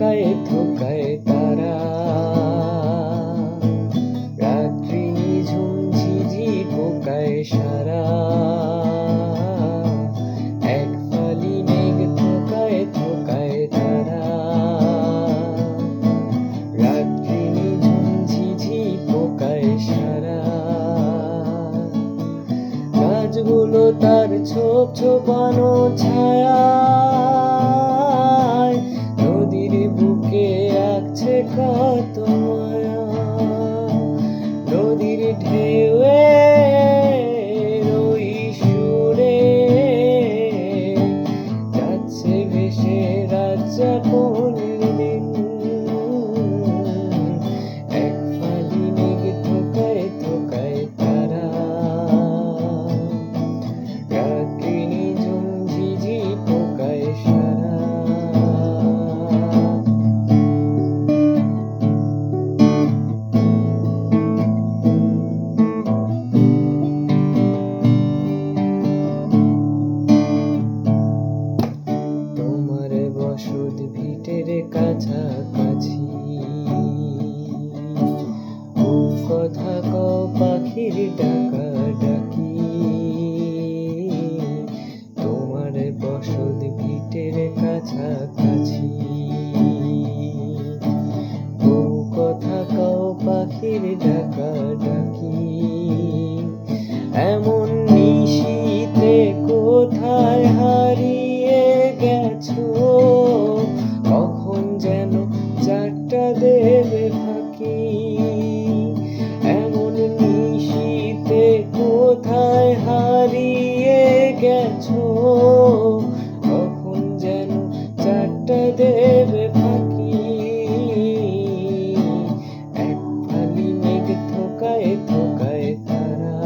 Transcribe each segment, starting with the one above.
থোকায় থোকায় তারা, রাত্রি নিঝুম ঝিঝি পোকায় সারা। এক ফালি মেঘ থোকায় থোকায় তারা, রাত্রি নিঝুম ঝিঝি পোকায় সারা। গাছগুলো তার ছোপ ছোপানো ছায়ায়, নদীর বুকে আঁকছে কত মায়া। নদীর ঢেউয়ে ওই সুরে যাচ্ছে ভেসে রাত যাপনের দিন। এক ফালি মেঘ থোকায় থোকায় তারা, রাত্রি নিঝুম ঝিঝি পোকায় সারা। তোমার বসত ভিটের কাছাকাছি, কথা কও পাখির ডাকা ডাকি। তোমার বসত ভিটের কাছাকাছি, কথা কও পাখির ডাকা ডাকি। এমন নিশীথে কোথায় হারিয়ে গেছো, কখন যেন চারটা দেবে ফাঁকি। এমন নিশীথে কোথায় হারিয়ে গেছো, কখন যেন চারটা দেবে ফাঁকি। এক ফালি মেঘ থোকায় থোকায় তারা,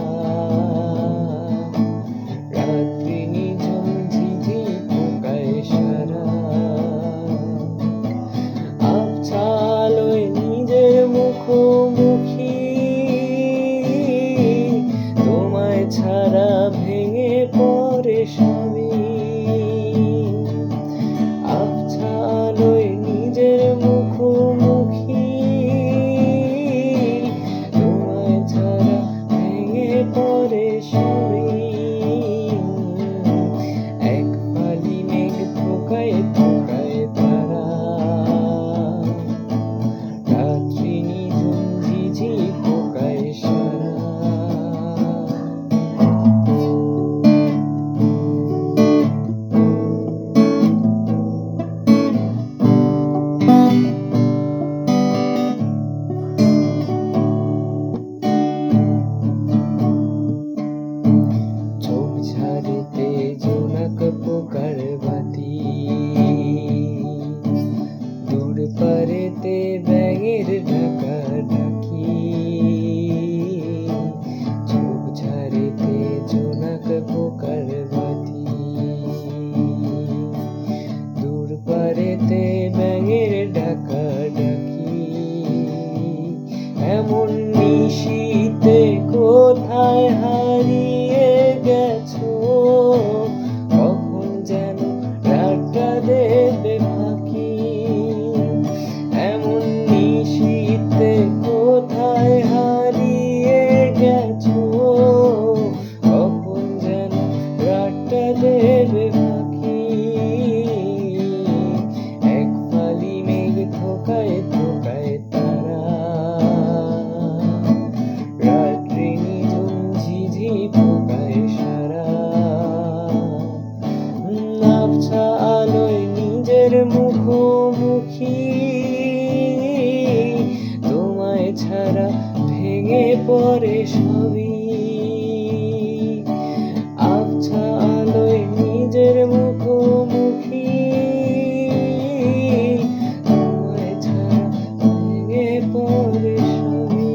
রাত্রি নিঝুম ঝিঝি পোকায় সারা। আবছা আলোয় নিজের মুখোমুখি, তোমায় ছাড়া ভেঙে পড়ে সবই। আবছা আলোয় নিজের মুখোমুখি, তোমায় ছাড়া ভেঙে পড়ে সবই। এক ফালি মেঘ থোকায় থোকায় তারা, রাত্রি নিঝুম ঝিঝি পোকায় সারা। ঝোপঝাড়েতে জোনাক পোকার বাতি, দূর পারেতে ব্যাঙের ডাকা ডাকি। ঝোপঝাড়েতে জোনাক পোকার বাতি, দূর পারেতে ব্যাঙের ডাকা ডাকি। এমন নিশীথে কোথায় হারিয়ে গেছো, কখন যেন রাতটা দেবে ফাঁকি। এমন নিশীথে কোথায় হারিয়ে গেছো, কখন যেন রাতটা দেবে ফাঁকি। এক ফালি মেঘ থোকায় থোকায় তারা, রাত্রি নিঝুম ঝিঝি পোকায় সারা। আবছা আলোয় নিজের মুখোমুখি, তোমায় ছাড়া ভেঙে পড়ে সবই। আবছা আলোয় নিজের মুখোমুখি, তোমায় ছাড়া ভেঙে পড়ে সবই।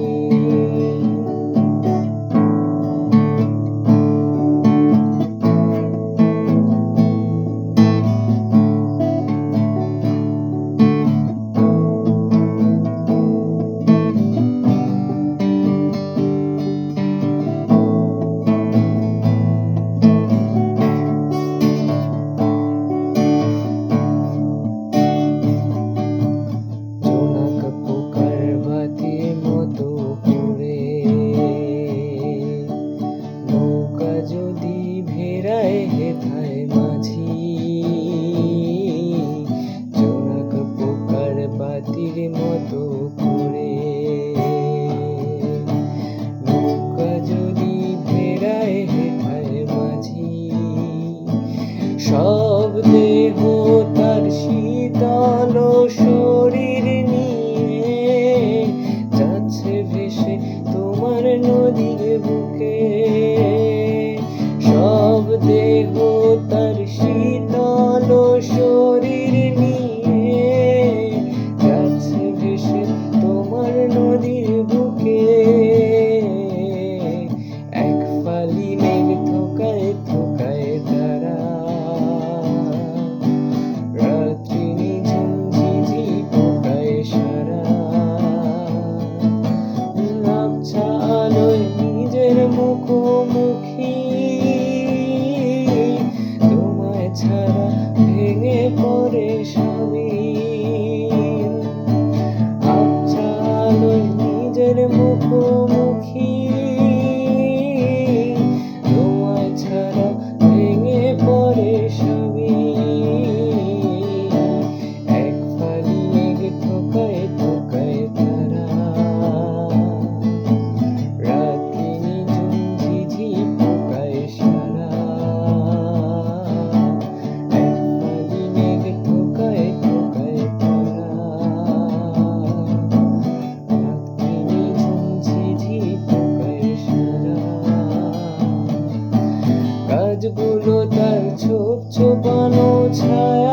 গাছগুলো তার ছোপ ছোপানো ছায়ায়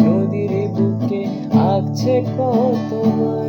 নদীর বুকে আঁকছে কত মায়া।